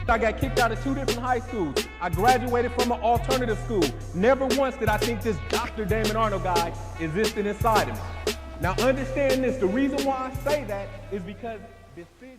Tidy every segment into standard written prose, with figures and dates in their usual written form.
I got kicked out of 2 different high schools. I graduated from an alternative school. Never once did I think this Dr. Damon Arnold guy existed inside of me. Now understand this, the reason why I say that is because decisions...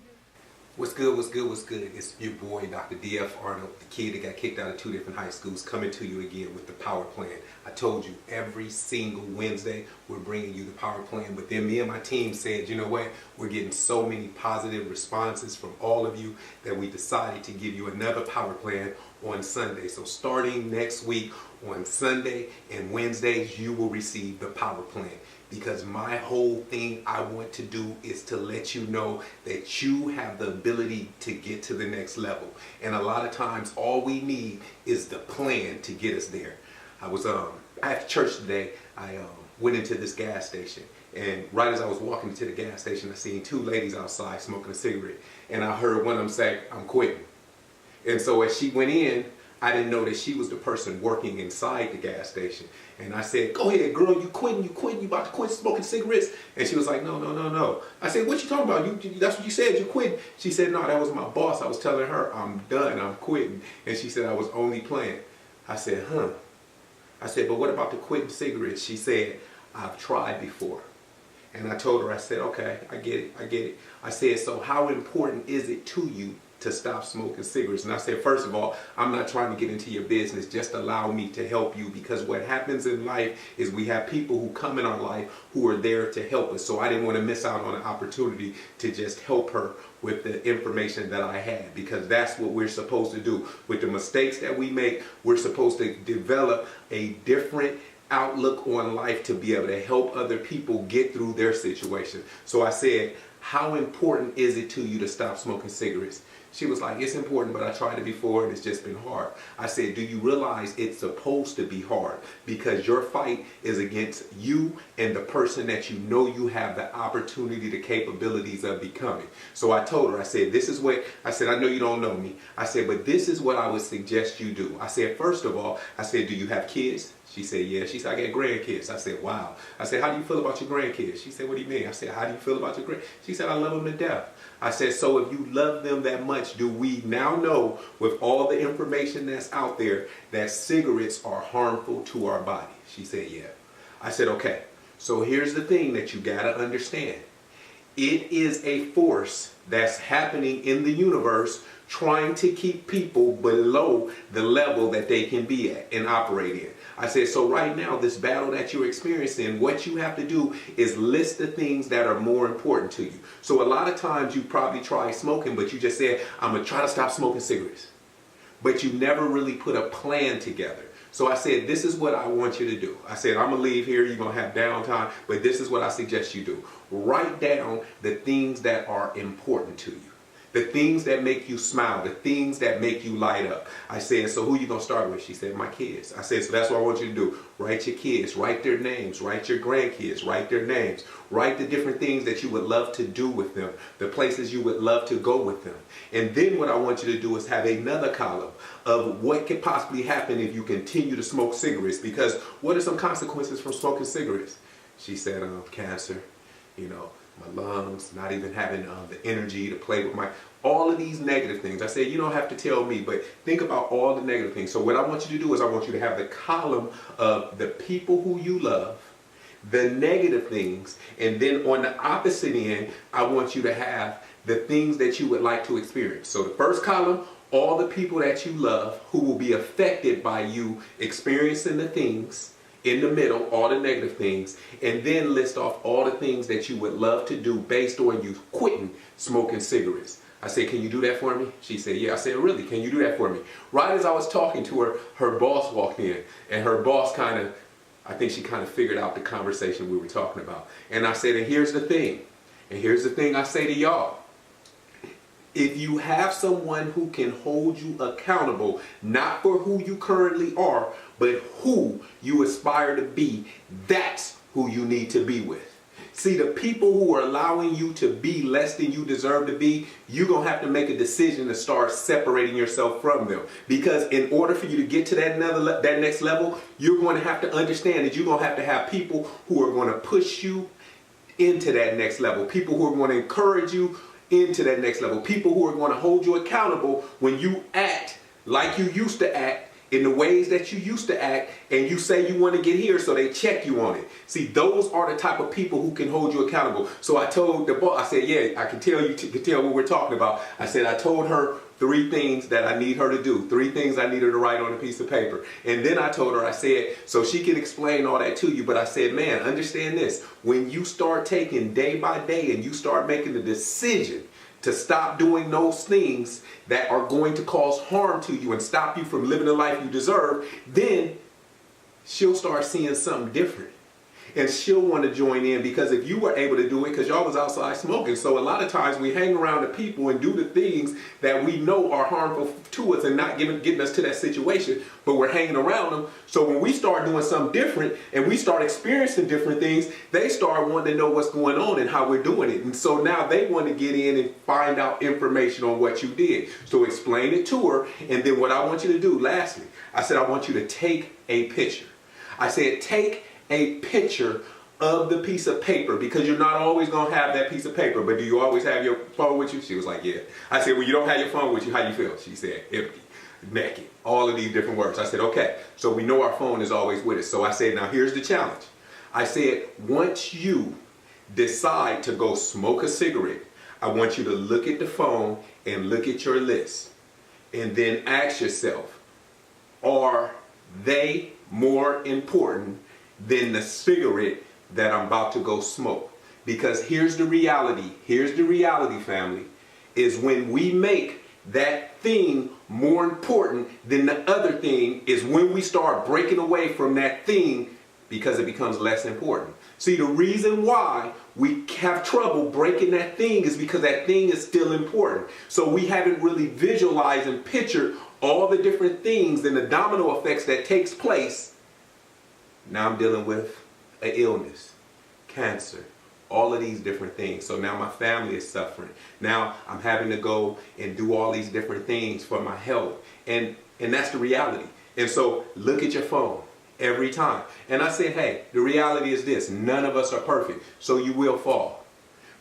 What's good, what's good, what's good? It's your boy, Dr.D.F. Arnold, the kid that got kicked out of 2 different high schools, coming to you again with the power plan. I told you, every single Wednesday, we're bringing you the power plan. But then me and my team said, you know what? We're getting so many positive responses from all of you that we decided to give you another power plan on Sunday. So starting next week on Sunday and Wednesdays, you will receive the power plan. Because my whole thing I want to do is to let you know that you have the ability to get to the next level. And a lot of times all we need is the plan to get us there. After church today, I went into this gas station, and right as I was walking into the gas station, I seen 2 ladies outside smoking a cigarette, and I heard one of them say, "I'm quitting." And so as she went in, I didn't know that she was the person working inside the gas station. And I said, "Go ahead, girl, you quitting, you about to quit smoking cigarettes?" And she was like, no. I said, "What you talking about? That's what you said, you quitting." She said, "No, that was my boss. I was telling her I'm done, I'm quitting." And she said, "I was only playing." I said, "Huh." I said, "But what about the quitting cigarettes?" She said, "I've tried before." And I told her, I said, "Okay, I get it. I said, "So how important is it to you to stop smoking cigarettes?" And I said, "First of all, I'm not trying to get into your business. Just allow me to help you, because what happens in life is we have people who come in our life who are there to help us. So I didn't want to miss out on an opportunity to just help her with the information that I had, because that's what we're supposed to do. With the mistakes that we make, we're supposed to develop a different outlook on life to be able to help other people get through their situation." So I said, "How important is it to you to stop smoking cigarettes?" She was like, "It's important, but I tried it before and it's just been hard." I said, "Do you realize it's supposed to be hard? Because your fight is against you and the person that you know you have the opportunity, the capabilities of becoming." So I told her, I said, "I know you don't know me." I said, "But this is what I would suggest you do." I said, "First of all," I said, "Do you have kids?" She said, "Yeah." She said, "I got grandkids." I said, "Wow." I said, "How do you feel about your grandkids?" She said, "What do you mean?" I said, "How do you feel about your grandkids?" She said, "I love them to death." I said, "So if you love them that much, do we now know, with all the information that's out there, that cigarettes are harmful to our body?" She said, "Yeah." I said, "Okay, so here's the thing that you gotta understand. It is a force that's happening in the universe trying to keep people below the level that they can be at and operate in." I said, "So right now, this battle that you're experiencing, what you have to do is list the things that are more important to you." So a lot of times you probably try smoking, but you just said, "I'm going to try to stop smoking cigarettes." But you never really put a plan together. So I said, "This is what I want you to do." I said, "I'm going to leave here. You're going to have downtime. But this is what I suggest you do. Write down the things that are important to you. The things that make you smile, the things that make you light up." I said, "So who you going to start with?" She said, "My kids." I said, "So that's what I want you to do. Write your kids, write their names, write your grandkids, write their names. Write the different things that you would love to do with them, the places you would love to go with them. And then what I want you to do is have another column of what could possibly happen if you continue to smoke cigarettes. Because what are some consequences from smoking cigarettes?" She said, "Cancer, my lungs, not even having the energy to play with all of these negative things." I said, "You don't have to tell me, but think about all the negative things." So what I want you to do is I want you to have the column of the people who you love, the negative things, and then on the opposite end, I want you to have the things that you would like to experience. So the first column, all the people that you love who will be affected by you experiencing the things. In the middle, all the negative things, and then list off all the things that you would love to do based on you quitting smoking cigarettes. I said, "Can you do that for me?" She said, "Yeah." I said, "Really? Can you do that for me?" Right as I was talking to her, her boss walked in, and her boss I think she figured out the conversation we were talking about. And I said, and here's the thing I say to y'all. If you have someone who can hold you accountable, not for who you currently are, but who you aspire to be, that's who you need to be with. See, the people who are allowing you to be less than you deserve to be, you're going to have to make a decision to start separating yourself from them. Because in order for you to get to that next level, you're going to have to understand that you're going to have people who are going to push you into that next level. People who are going to encourage you into that next level. People who are going to hold you accountable when you act like you used to act, in the ways that you used to act, and you say you want to get here, so they check you on it. See, those are the type of people who can hold you accountable. So I told the boss, I said, yeah, I can tell you can tell what we're talking about. I said, I told her 3 things that I need her to do, 3 things I need her to write on a piece of paper. And then I told her, I said, so she can explain all that to you, but I said, man, understand this. When you start taking day by day and you start making the decision to stop doing those things that are going to cause harm to you and stop you from living the life you deserve, then she'll start seeing something different. And she'll want to join in, because if you were able to do it, because y'all was outside smoking, so a lot of times we hang around the people and do the things that we know are harmful to us and not getting us to that situation, but we're hanging around them. So when we start doing something different and we start experiencing different things, they start wanting to know what's going on and how we're doing it. And so now they want to get in and find out information on what you did. So explain it to her. And then what I want you to do, lastly, I said, I want you to take a picture. I said, take a picture of the piece of paper, because you're not always going to have that piece of paper. But do you always have your phone with you? She was like, yeah. I said, well, you don't have your phone with you, how you feel? She said, empty, naked, all of these different words. I said, okay, so we know our phone is always with us. So I said, now here's the challenge. I said, once you decide to go smoke a cigarette, I want you to look at the phone and look at your list, and then ask yourself, are they more important than the cigarette that I'm about to go smoke? Because here's the reality, family, is when we make that thing more important than the other thing is when we start breaking away from that thing, because it becomes less important. See, the reason why we have trouble breaking that thing is because that thing is still important. So we haven't really visualized and pictured all the different things and the domino effects that takes place. Now I'm dealing with an illness, cancer, all of these different things. So now my family is suffering. Now I'm having to go and do all these different things for my health. And that's the reality. And so look at your phone every time. And I said, hey, the reality is this. None of us are perfect. So you will fall.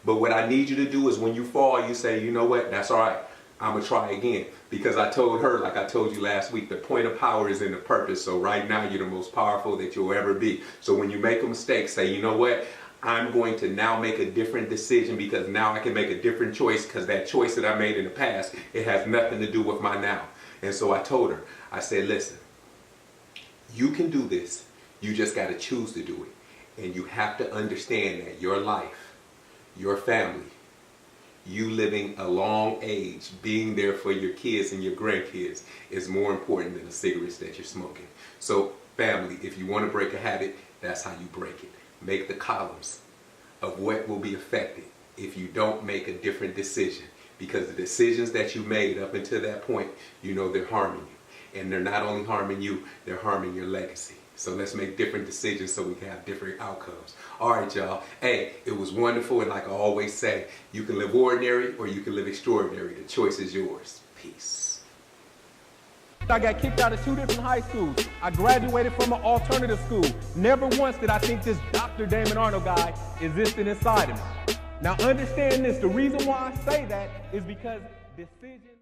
But what I need you to do is when you fall, you say, you know what? That's all right. I'm going to try again. Because I told her, like I told you last week, the point of power is in the purpose. So right now, you're the most powerful that you'll ever be. So when you make a mistake, say, you know what? I'm going to now make a different decision, because now I can make a different choice, because that choice that I made in the past, it has nothing to do with my now. And so I told her, I said, listen, you can do this. You just got to choose to do it. And you have to understand that your life, your family, you living a long age, being there for your kids and your grandkids is more important than the cigarettes that you're smoking. So family, if you want to break a habit, that's how you break it. Make the columns of what will be affected if you don't make a different decision. Because the decisions that you made up until that point, you know they're harming you. And they're not only harming you, they're harming your legacy. So let's make different decisions so we can have different outcomes. All right, y'all. Hey, it was wonderful. And like I always say, you can live ordinary or you can live extraordinary. The choice is yours. Peace. I got kicked out of 2 different high schools. I graduated from an alternative school. Never once did I think this Dr.D.F Arnold guy existed inside of me. Now understand this. The reason why I say that is because decisions